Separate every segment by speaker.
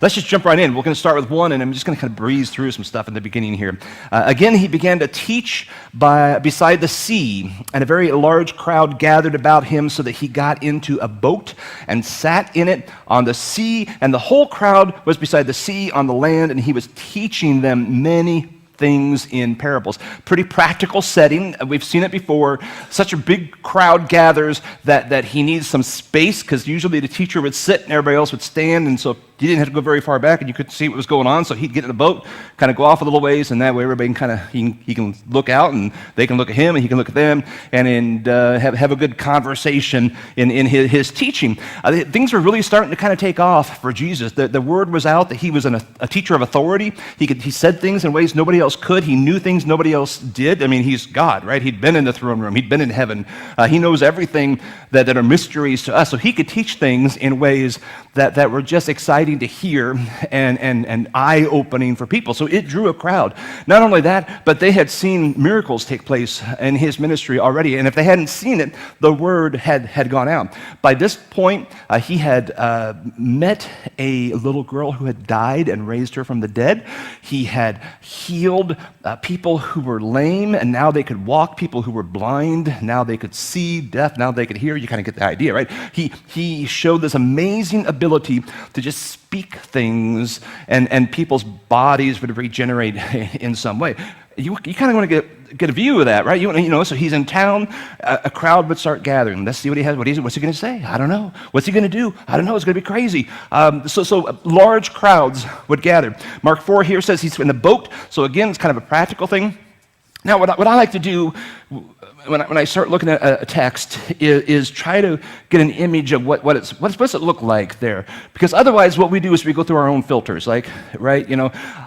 Speaker 1: Let's just jump right in. We're going to start with one, and I'm just going to kind of breeze through some stuff in the beginning here. Again, he began to teach beside the sea, and a very large crowd gathered about him so that he got into a boat and sat in it on the sea, and the whole crowd was beside the sea on the land, and he was teaching them many things in parables. Pretty practical setting. We've seen it before. Such a big crowd gathers that he needs some space, because usually the teacher would sit and everybody else would stand, and so you didn't have to go very far back and you could see what was going on. So he'd get in the boat, kind of go off a little ways, and that way everybody can kind of, he can look out and they can look at him and he can look at them and have a good conversation in his teaching. Things were really starting to kind of take off for Jesus. The word was out that he was a teacher of authority. He said things in ways nobody else could. He knew things nobody else did. I mean, he's God, right? He'd been in the throne room. He'd been in heaven. He knows everything that are mysteries to us. So he could teach things in ways that were just exciting to hear and eye-opening for people. So it drew a crowd. Not only that, but they had seen miracles take place in his ministry already. And if they hadn't seen it, the word had gone out. By this point, he had met a little girl who had died and raised her from the dead. He had healed people who were lame, and now they could walk. People who were blind, now they could see. Deaf, now they could hear. You kind of get the idea, right? He showed this amazing ability to just speak things, and people's bodies would regenerate in some way. You kind of want to get a view of that, right? So he's in town, a crowd would start gathering. Let's see what he has. What's he going to say? I don't know. What's he going to do? I don't know. It's going to be crazy. So large crowds would gather. Mark 4 here says he's in the boat. So again, it's kind of a practical thing. Now, what I like to do when I start looking at a text is try to get an image of what does it look like there, because otherwise what we do is we go through our own filters, like, right?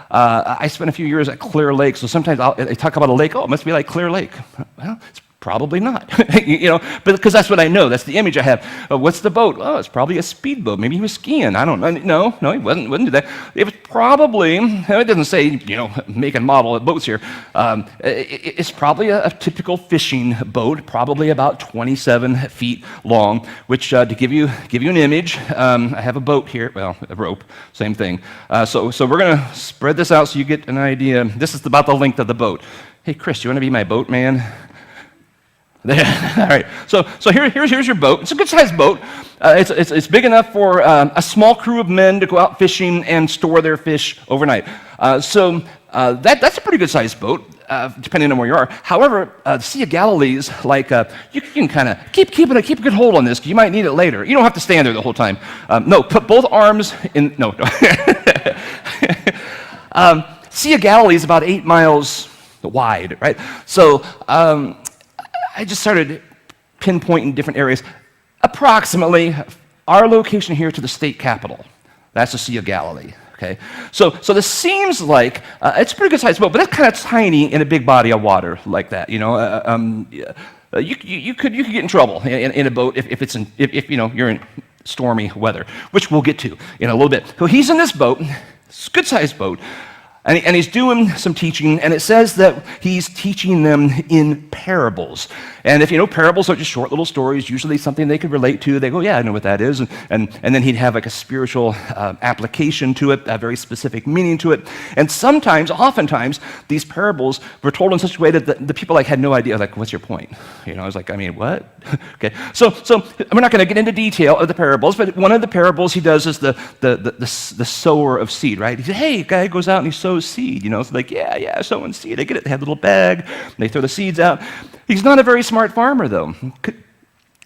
Speaker 1: I spent a few years at Clear Lake, so sometimes I talk about a lake. Oh, it must be like Clear Lake. Well, it's probably not, but because that's what I know. That's the image I have. What's the boat? Oh, it's probably a speedboat. Maybe he was skiing. I don't know. No, he wouldn't do that. It was probably, it doesn't say, make and model of boats here. It's probably a typical fishing boat, probably about 27 feet long, which to give you an image, I have a boat here, well, a rope, same thing. So we're going to spread this out so you get an idea. This is about the length of the boat. Hey, Chris, you want to be my boat man? All right, so here's your boat. It's a good-sized boat. It's big enough for a small crew of men to go out fishing and store their fish overnight. That's a pretty good-sized boat, depending on where you are. However, the Sea of Galilee is like you can kind of keep a good hold on this, because you might need it later. You don't have to stand there the whole time. No, put both arms in. No. Sea of Galilee is about 8 miles wide, right? So I just started pinpointing different areas. Approximately, our location here to the state capitol, that's the Sea of Galilee, okay? So this seems like, it's a pretty good sized boat, but that's kind of tiny in a big body of water like that, You could get in trouble in a boat if you're in stormy weather, which we'll get to in a little bit. So he's in this boat, it's a good sized boat, and he's doing some teaching, and it says that he's teaching them in parables. And if you know, parables are just short little stories, usually something they could relate to. They go, yeah, I know what that is. And then he'd have like a spiritual application to it, a very specific meaning to it. And oftentimes, these parables were told in such a way that the people had no idea, like, what's your point? I was like, I mean, what? Okay, so we're not going to get into detail of the parables, but one of the parables he does is the sower of seed, right? He said, hey, a guy goes out and he sows seed, It's like, yeah, sowing seed. I get it. They have a little bag, and they throw the seeds out. He's not a very smart farmer, though.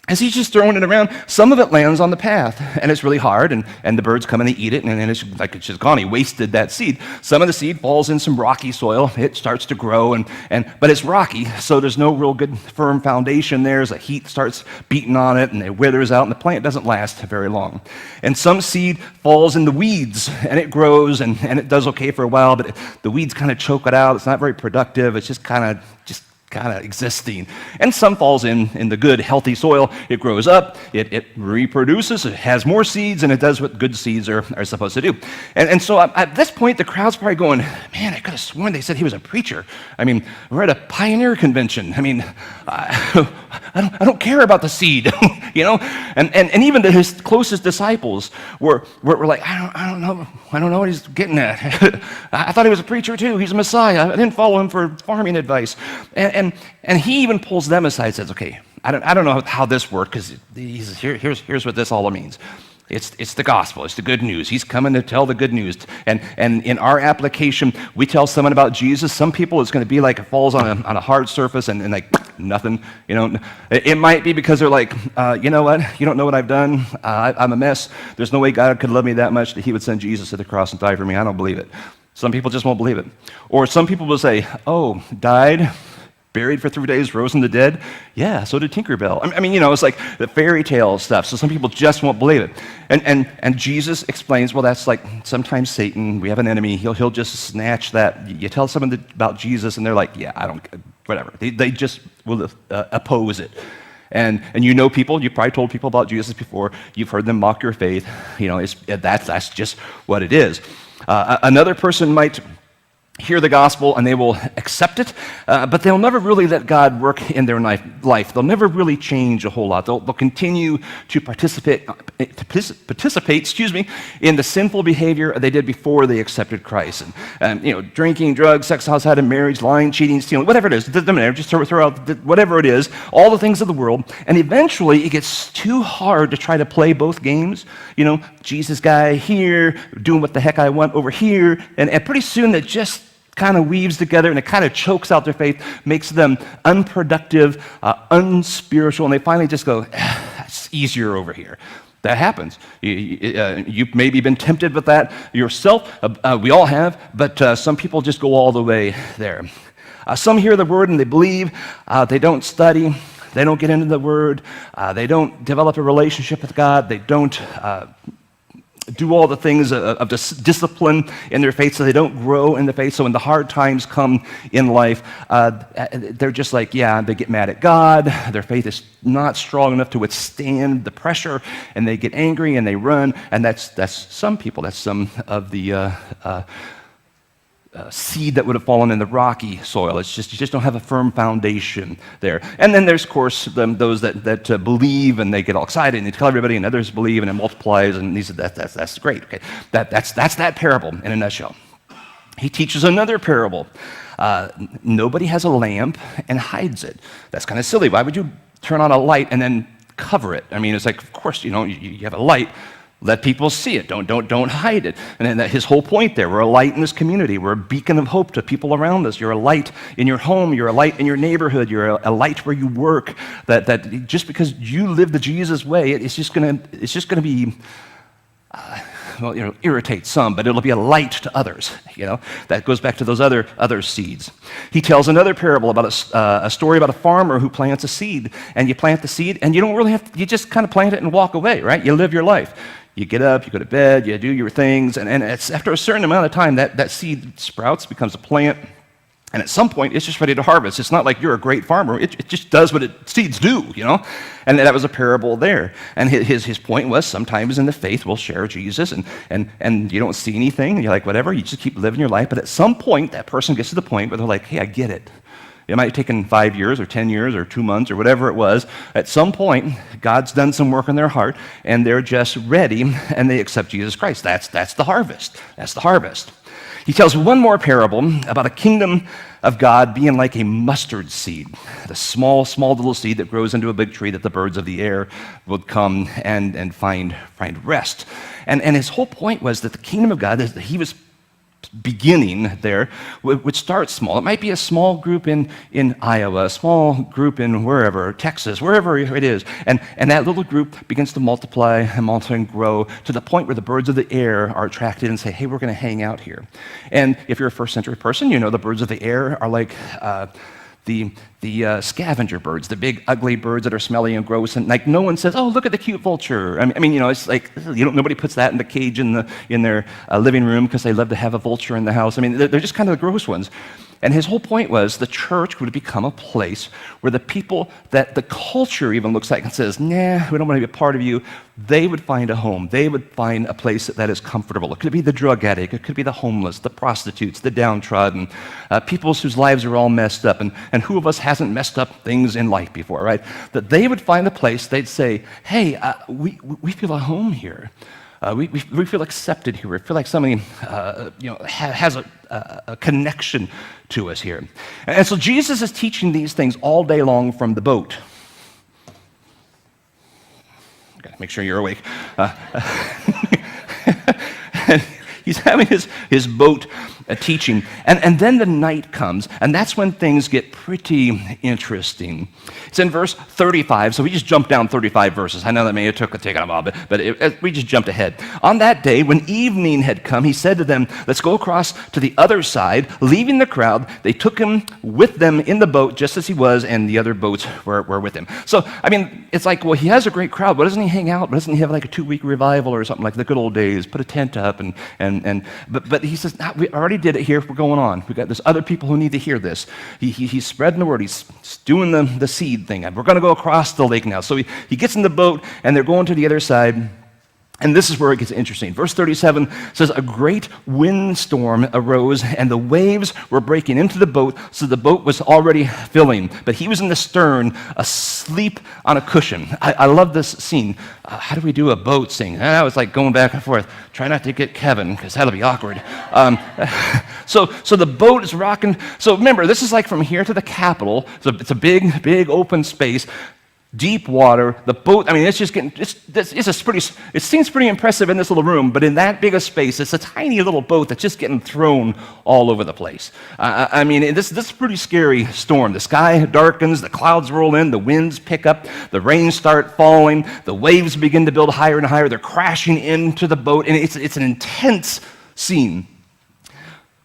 Speaker 1: As he's just throwing it around, some of it lands on the path, and it's really hard, and the birds come and they eat it, and then it's just gone. He wasted that seed. Some of the seed falls in some rocky soil. It starts to grow, but it's rocky, so there's no real good firm foundation there. As the heat starts beating on it, and it withers out, and the plant doesn't last very long. And some seed falls in the weeds, and it grows, and it does okay for a while, but the weeds kind of choke it out. It's not very productive. It's just kind of kind of existing. And some falls in the good, healthy soil. It grows up, it reproduces, it has more seeds, and it does what good seeds are supposed to do. And so at this point, the crowd's probably going, man, I could have sworn they said he was a preacher. I mean, we're at a pioneer convention. I mean, I don't care about the seed, you know? And even his closest disciples were like, I don't know what he's getting at. I thought he was a preacher too. He's a Messiah. I didn't follow him for farming advice. And he even pulls them aside and says, okay, I don't know how this worked, because here's what this all means. It's the gospel. It's the good news. He's coming to tell the good news. And in our application, we tell someone about Jesus. Some people, it's going to be like it falls on a hard surface and like nothing. You know, it might be because they're like, you know what? You don't know what I've done. I'm a mess. There's no way God could love me that much that he would send Jesus to the cross and die for me. I don't believe it. Some people just won't believe it. Or some people will say, oh, died, buried for 3 days, rose from the dead? Yeah, so did Tinkerbell. I mean, you know, it's like the fairy tale stuff. So some people just won't believe it. And Jesus explains, well, that's like sometimes Satan, we have an enemy, he'll just snatch that. You tell someone about Jesus and they're like, yeah, I don't, whatever. They just will oppose it. And you know people, you've probably told people about Jesus before, you've heard them mock your faith. You know, that's just what it is. Another person might hear the gospel and they will accept it, but they'll never really let God work in their life. They'll never really change a whole lot. They'll continue to participate, in the sinful behavior they did before they accepted Christ. And you know, drinking, drugs, sex outside of marriage, lying, cheating, stealing, whatever it is. Just throw out whatever it is, all the things of the world. And eventually, it gets too hard to try to play both games. You know, Jesus guy here, doing what the heck I want over here, and pretty soon that just kind of weaves together and it kind of chokes out their faith, makes them unproductive, unspiritual, and they finally just go, it's easier over here. That happens. You've maybe been tempted with that yourself. We all have, but some people just go all the way there. Some hear the word and they believe. They don't study. They don't get into the word. They don't develop a relationship with God. They don't do all the things of discipline in their faith, so they don't grow in the faith. So when the hard times come in life, they're just like, yeah, they get mad at God. Their faith is not strong enough to withstand the pressure, and they get angry and they run. And that's some people. That's some of the seed that would have fallen in the rocky soil. It's just, you just don't have a firm foundation there. And then there's, of course, those that believe and they get all excited and they tell everybody, and others believe, and it multiplies, and that's great. Okay, that's that parable in a nutshell. He teaches another parable. Nobody has a lamp and hides it. That's kind of silly. Why would you turn on a light and then cover it? I mean, it's like, of course, you know, you have a light. Let people see it. Don't hide it. And then his whole point there, we're a light in this community. We're a beacon of hope to people around us. You're a light in your home. You're a light in your neighborhood. You're a light where you work. That just because you live the Jesus way, it's just gonna be, well, you know, irritate some, but it'll be a light to others. You know, that goes back to those other seeds. He tells another parable about a story about a farmer who plants a seed, and you plant the seed, and you don't really have to, you just kind of plant it and walk away, right? You live your life. You get up, you go to bed, you do your things, and it's after a certain amount of time that seed sprouts, becomes a plant, and at some point it's just ready to harvest. It's not like you're a great farmer. It just does what seeds do, you know? And that was a parable there. And his point was sometimes in the faith we'll share Jesus and you don't see anything, and you're like, whatever, you just keep living your life. But at some point that person gets to the point where they're like, hey, I get it. It might have taken 5 years or 10 years or 2 months or whatever it was. At some point, God's done some work in their heart, and they're just ready, and they accept Jesus Christ. That's the harvest. That's the harvest. He tells one more parable about a kingdom of God being like a mustard seed, the small little seed that grows into a big tree that the birds of the air would come and find rest. And his whole point was that the kingdom of God, that he was beginning there, would start small. It might be a small group in Iowa, a small group in wherever, Texas, wherever it is. And that little group begins to multiply and grow to the point where the birds of the air are attracted and say, hey, we're going to hang out here. And if you're a first century person, you know the birds of the air are like the scavenger birds, the big ugly birds that are smelly and gross, and like no one says, "Oh, look at the cute vulture." I mean, you know, it's like nobody puts that in the cage in their living room because they love to have a vulture in the house. I mean, they're just kind of the gross ones. And his whole point was the church would become a place where the people that the culture even looks at and says, nah, we don't want to be a part of you, they would find a home. They would find a place that is comfortable. It could be the drug addict. It could be the homeless, the prostitutes, the downtrodden, people whose lives are all messed up. And who of us hasn't messed up things in life before, right? That they would find a place, they'd say, hey, we feel at home here. We feel accepted here. We feel like somebody has a connection to us here. And so Jesus is teaching these things all day long from the boat. Okay, make sure you're awake. He's having his boat teaching. And then the night comes, and that's when things get pretty interesting. It's in verse 35, so we just jumped down 35 verses. I know that may have taken a while, but we just jumped ahead. On that day, when evening had come, he said to them, let's go across to the other side. Leaving the crowd, they took him with them in the boat, just as he was, and the other boats were with him. So, I mean, it's like, well, he has a great crowd. Why doesn't he hang out? Why doesn't he have like a 2-week revival or something like the good old days? Put a tent up, but he says, nah, we already did it here. We're going on. There's other people who need to hear this. He's spreading the word. He's doing the seed thing. We're going to go across the lake now. So he gets in the boat, and they're going to the other side. And this is where it gets interesting. Verse 37 says, a great windstorm arose, and the waves were breaking into the boat, so the boat was already filling. But he was in the stern, asleep on a cushion. I love this scene. How do we do a boat scene? And I was like going back and forth. Try not to get Kevin, because that'll be awkward. So the boat is rocking. So remember, this is like from here to the Capitol. So it's a big, big open space. Deep water, the boat, I mean, it seems pretty impressive in this little room, but in that big a space, it's a tiny little boat that's just getting thrown all over the place. I mean, this is a pretty scary storm. The sky darkens, the clouds roll in, the winds pick up, the rain start falling, the waves begin to build higher and higher, they're crashing into the boat, and it's an intense scene.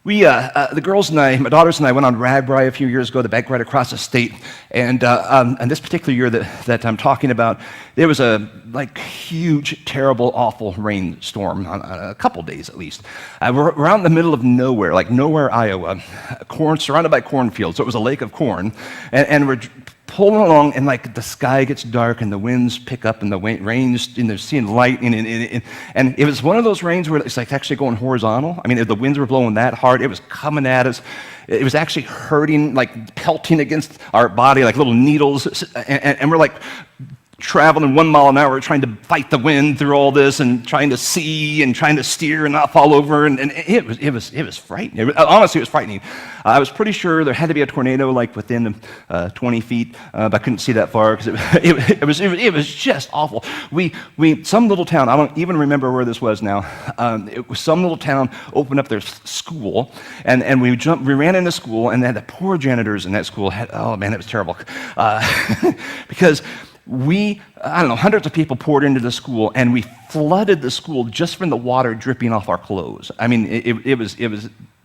Speaker 1: We, the girls and I, my daughters and I, went on RAGBRAI a few years ago, the bank right across the state, and this particular year that I'm talking about, there was a huge, terrible, awful rainstorm on a couple days at least. We're out in the middle of nowhere, like nowhere, Iowa, surrounded by cornfields, so it was a lake of corn, and we're pulling along, and the sky gets dark, and the winds pick up, and the rains, and they're seeing light, and it was one of those rains where it's actually going horizontal. I mean, if the winds were blowing that hard, it was coming at us. It was actually hurting, pelting against our body like little needles, and we're traveling 1 mile an hour, trying to fight the wind through all this, and trying to see, and trying to steer and not fall over, and it was frightening. Honestly, it was frightening. I was pretty sure there had to be a tornado within 20 feet, but I couldn't see that far because it was just awful. Some little town, I don't even remember where this was now. It was some little town opened up their school, and we ran into school, and the poor janitors in that school had, oh man, it was terrible, because hundreds of people poured into the school, and we flooded the school just from the water dripping off our clothes. I mean,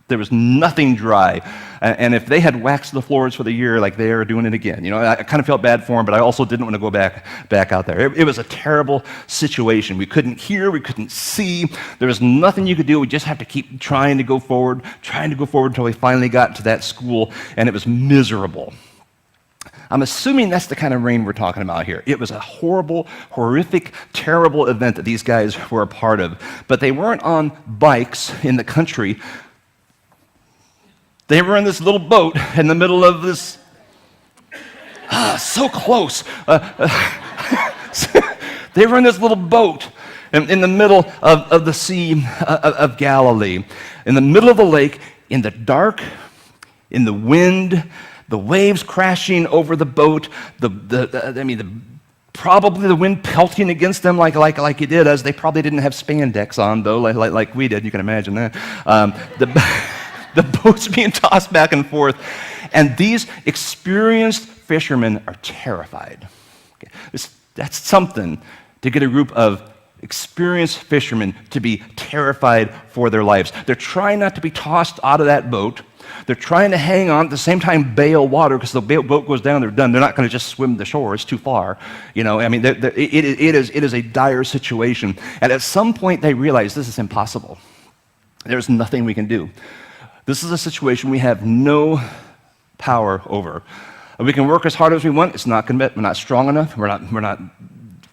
Speaker 1: there was nothing dry. And if they had waxed the floors for the year, they are doing it again. I kind of felt bad for them, but I also didn't want to go back out there. It was a terrible situation. We couldn't hear, we couldn't see. There was nothing you could do. We just have to keep trying to go forward until we finally got to that school, and it was miserable. I'm assuming that's the kind of rain we're talking about here. It was a horrible, horrific, terrible event that these guys were a part of. But they weren't on bikes in the country. They were in this little boat in the middle of this, so close. They were in this little boat in the middle of the Sea of Galilee, in the middle of the lake, in the dark, in the wind, the waves crashing over the boat, probably the wind pelting against them like it did, as they probably didn't have spandex on, though, like we did. You can imagine that. The boat's being tossed back and forth, and these experienced fishermen are terrified. Okay. That's something to get a group of experienced fishermen to be terrified for their lives. They're trying not to be tossed out of that boat. They're trying to hang on, at the same time bail water, because the boat goes down, they're done. They're not going to just swim the shore. It's too far. It is a dire situation. And at some point, they realize this is impossible. There's nothing we can do. This is a situation we have no power over. We can work as hard as we want. It's not going to. We're not strong enough. We're not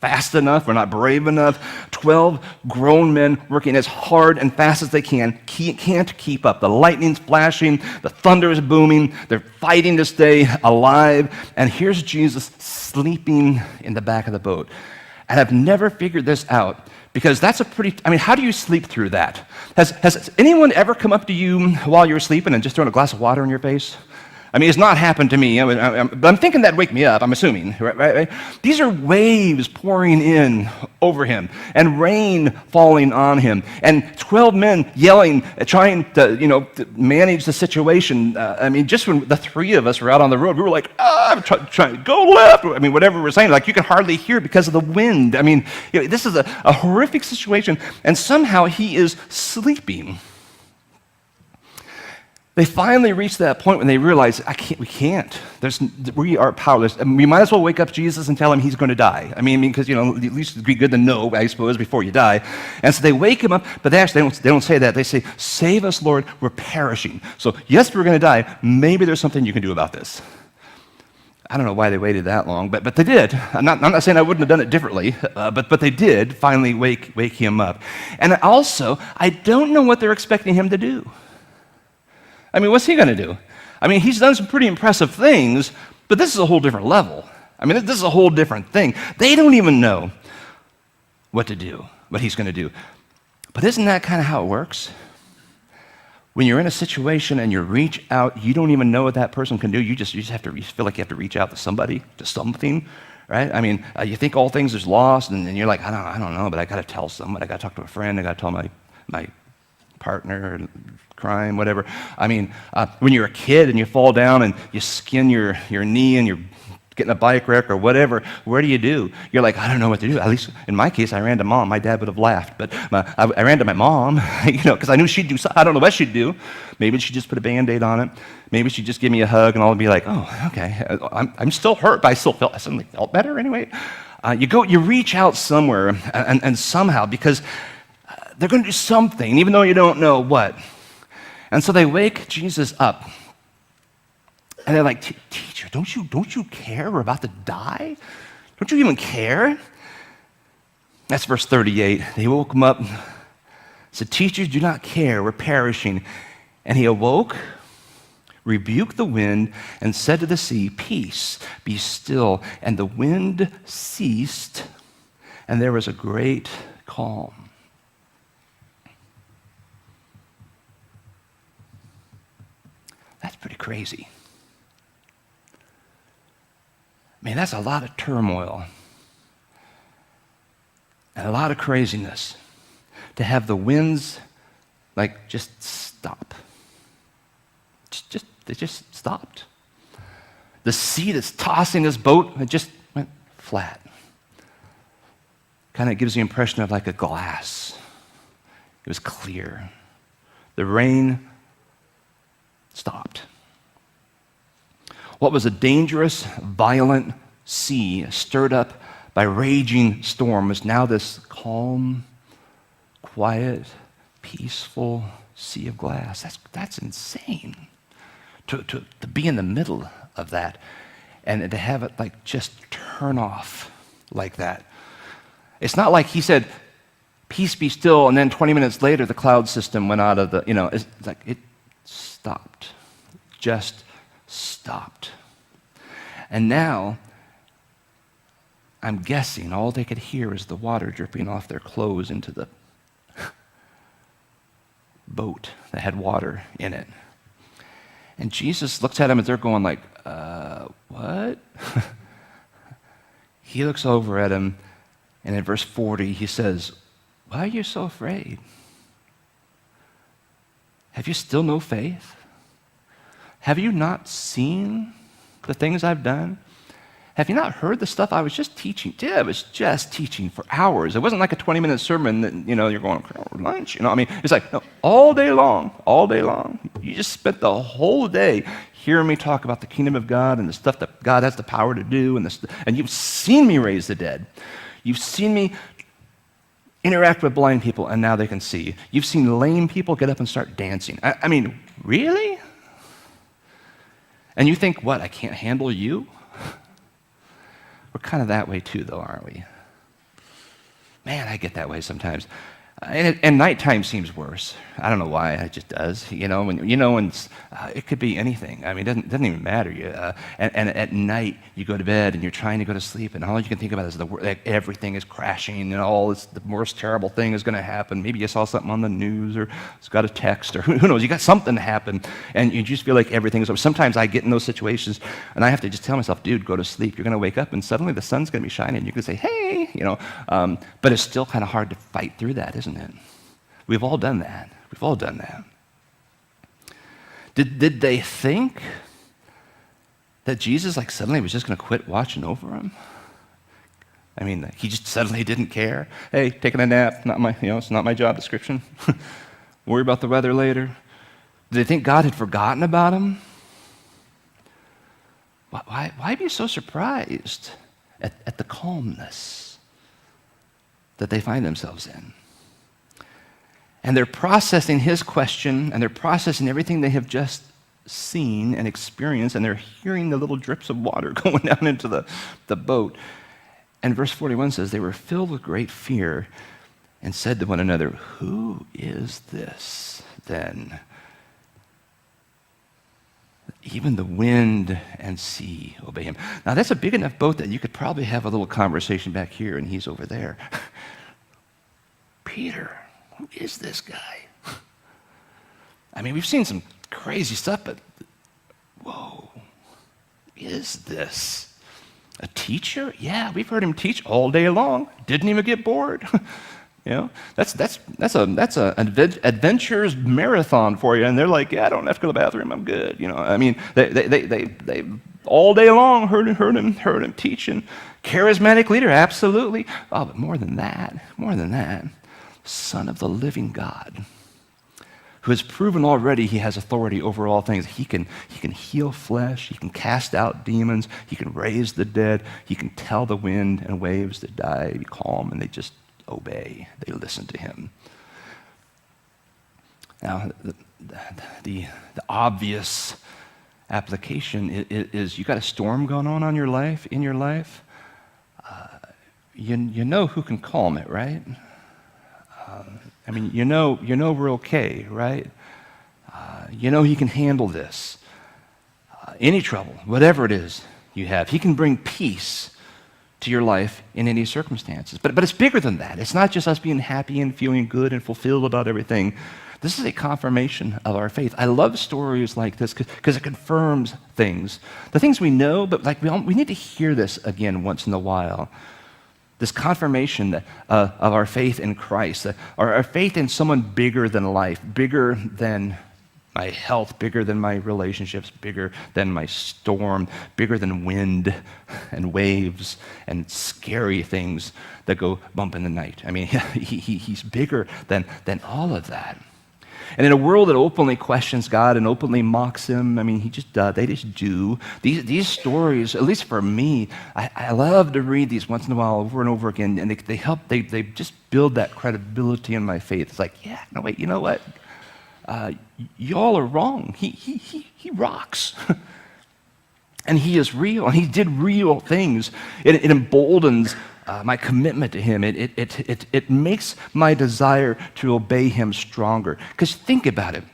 Speaker 1: fast enough. We're not brave enough. 12 grown men working as hard and fast as they can't keep up. The lightning's flashing. The thunder is booming. They're fighting to stay alive. And here's Jesus sleeping in the back of the boat. And I've never figured this out because that's how do you sleep through that? Has anyone ever come up to you while you're sleeping and just thrown a glass of water in your face? I mean, it's not happened to me, but I'm thinking that'd wake me up, I'm assuming, right? These are waves pouring in over him and rain falling on him and 12 men yelling, trying to manage the situation. Just when the three of us were out on the road, we were like, I'm trying to go left. Whatever we're saying, like you can hardly hear it because of the wind. This is a horrific situation, and somehow he is sleeping. They finally reach that point when they realize, we can't. We are powerless. We might as well wake up Jesus and tell him he's going to die. Because, at least it'd be good to know, I suppose, before you die. And so they wake him up, but they don't say that. They say, save us, Lord, we're perishing. So, yes, we're going to die. Maybe there's something you can do about this. I don't know why they waited that long, but they did. I'm not saying I wouldn't have done it differently, but they did finally wake him up. And also, I don't know what they're expecting him to do. What's he going to do? He's done some pretty impressive things, but this is a whole different level. This is a whole different thing. They don't even know what to do, what he's going to do. But isn't that kind of how it works? When you're in a situation and you reach out, you don't even know what that person can do. You just have to feel like you have to reach out to somebody, to something, right? You think all things is lost, and you're like, I don't know, but I got to tell somebody. I got to talk to a friend. I got to tell my partner, crime, whatever. When you're a kid and you fall down and you skin your knee and you're getting a bike wreck or whatever, where do? You're like, I don't know what to do. At least in my case, I ran to mom. My dad would have laughed, but I ran to my mom, because I knew she'd do something. I don't know what she'd do. Maybe she'd just put a Band-Aid on it. Maybe she'd just give me a hug and I'll be like, oh, okay. I'm still hurt, but I suddenly felt better anyway. You reach out somewhere and somehow, because they're going to do something, even though you don't know what. And so they wake Jesus up. And they're like, teacher, don't you care? We're about to die? Don't you even care? That's verse 38. They woke him up, said, teacher, do not care, we're perishing. And he awoke, rebuked the wind, and said to the sea, peace, be still. And the wind ceased, and there was a great calm. That's pretty crazy. That's a lot of turmoil and a lot of craziness to have the winds just stop. They just stopped. The sea that's tossing this boat, it just went flat. Kind of gives the impression of like a glass. It was clear. The rain stopped. What was a dangerous, violent sea stirred up by raging storm was now this calm, quiet, peaceful sea of glass. That's insane. To be in the middle of that and to have it just turn off like that. It's not like he said, peace be still, and then 20 minutes later the cloud system went out of it's like it stopped. Just stopped. And now, I'm guessing all they could hear is the water dripping off their clothes into the boat that had water in it. And Jesus looks at them and they're going like, what? He looks over at him, and in verse 40, he says, why are you so afraid? Have you still no faith? Have you not seen the things I've done? Have you not heard the stuff I was just teaching? Yeah, I was just teaching for hours. It wasn't like a 20-minute sermon that, you're going, lunch. It's like, no, all day long. You just spent the whole day hearing me talk about the kingdom of God and the stuff that God has the power to do. And you've seen me raise the dead. You've seen me interact with blind people, and now they can see. You've seen lame people get up and start dancing. I mean, really? And you think, what, I can't handle you? We're kind of that way too, though, aren't we? Man, I get that way sometimes. And nighttime seems worse. I don't know why, it just does. When it could be anything. I mean, it doesn't even matter. And at night, you go to bed and you're trying to go to sleep, and all you can think about is everything is crashing, and the worst terrible thing is going to happen. Maybe you saw something on the news, or it's got a text, or who knows? You got something to happen, and you just feel like everything is over. Sometimes I get in those situations, and I have to just tell myself, dude, go to sleep. You're going to wake up, and suddenly the sun's going to be shining, and you can say, hey, but it's still kind of hard to fight through that, isn't it? We've all done that. We've all done that. Did they think that Jesus suddenly was just going to quit watching over them? I mean, he just suddenly didn't care. Hey, taking a nap, it's not my job description. Worry about the weather later. Did they think God had forgotten about them? Why be so surprised at the calmness that they find themselves in? And they're processing his question, and they're processing everything they have just seen and experienced, and they're hearing the little drips of water going down into the boat. And verse 41 says, they were filled with great fear and said to one another, who is this then? Even the wind and sea obey him. Now that's a big enough boat that you could probably have a little conversation back here, and he's over there. Peter, who is this guy? I mean, we've seen some crazy stuff, but whoa, is this a teacher? Yeah, we've heard him teach all day long. Didn't even get bored. That's an adventures marathon for you. And they're like, yeah, I don't have to go to the bathroom. I'm good. I mean, they all day long heard him teaching. Charismatic leader, absolutely. Oh, but more than that. Son of the living God, who has proven already he has authority over all things. He can heal flesh, he can cast out demons, he can raise the dead, he can tell the wind and waves that die to be calm, and they just obey. They listen to him. Now, the obvious application is you got a storm going on in your life. You know who can calm it, right? I mean, you know we're okay, right? He can handle this. Any trouble, whatever it is you have, he can bring peace to your life in any circumstances. But it's bigger than that. It's not just us being happy and feeling good and fulfilled about everything. This is a confirmation of our faith. I love stories like this because it confirms things. The things we know, but we need to hear this again once in a while. This confirmation of our faith in Christ, our faith in someone bigger than life, bigger than my health, bigger than my relationships, bigger than my storm, bigger than wind and waves and scary things that go bump in the night. I mean, he's bigger than all of that. And in a world that openly questions God and openly mocks him, I mean, they just do. These stories, at least for me, I love to read these once in a while over and over again, and they just build that credibility in my faith. It's like, yeah, no, wait, you know what? Y'all are wrong. He rocks. And he is real, and he did real things. It emboldens my commitment to him. It makes my desire to obey him stronger. Because think about it.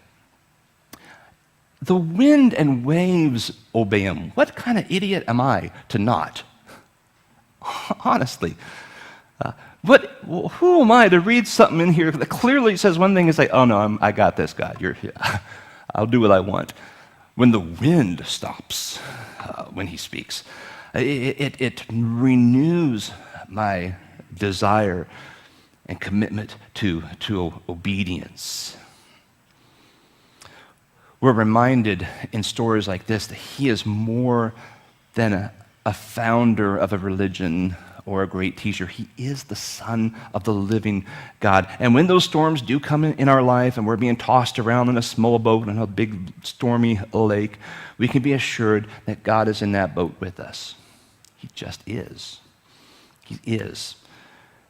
Speaker 1: The wind and waves obey him. What kind of idiot am I to not? Honestly. Who am I to read something in here that clearly says one thing and say, oh no, I got this, God. I'll do what I want. When the wind stops, when he speaks, it renews my desire and commitment to obedience. We're reminded in stories like this that he is more than a founder of a religion or a great teacher. He is the Son of the living God. And when those storms do come in our life and we're being tossed around in a small boat in a big stormy lake, we can be assured that God is in that boat with us. He just is. He is.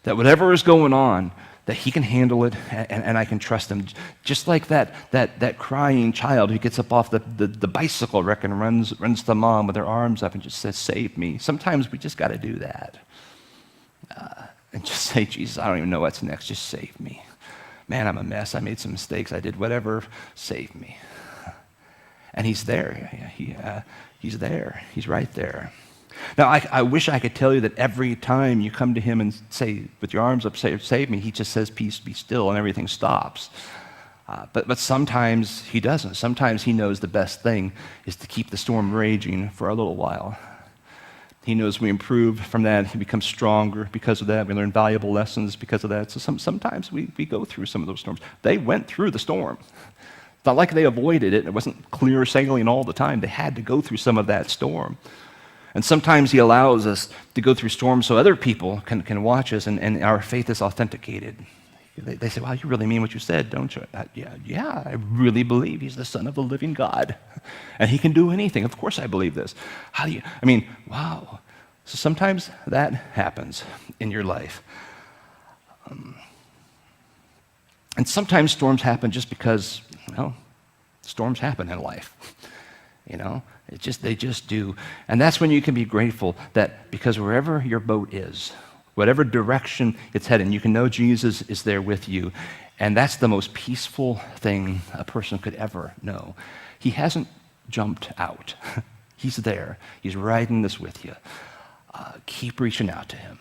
Speaker 1: That whatever is going on, that he can handle it and I can trust him. Just like that crying child who gets up off the bicycle wreck and runs to mom with her arms up and just says, save me. Sometimes we just got to do that. And just say, Jesus, I don't even know what's next. Just save me. Man, I'm a mess. I made some mistakes. I did whatever. Save me. And he's there. He's there. He's right there. Now, I wish I could tell you that every time you come to him and say, with your arms up, say, save me, he just says, peace, be still, and everything stops. But sometimes he doesn't. Sometimes he knows the best thing is to keep the storm raging for a little while. He knows we improve from that. He becomes stronger because of that. We learn valuable lessons because of that. So sometimes we go through some of those storms. They went through the storm. It's not like they avoided it. It wasn't clear sailing all the time. They had to go through some of that storm. And sometimes he allows us to go through storms so other people can watch us and our faith is authenticated. They say, wow, you really mean what you said, don't you? Yeah, I really believe he's the Son of the living God. And he can do anything. Of course I believe this. Wow. So sometimes that happens in your life. And sometimes storms happen just because, storms happen in life. They just do. And that's when you can be grateful that because wherever your boat is, whatever direction it's heading, you can know Jesus is there with you. And that's the most peaceful thing a person could ever know. He hasn't jumped out. He's there. He's riding this with you. Keep reaching out to him.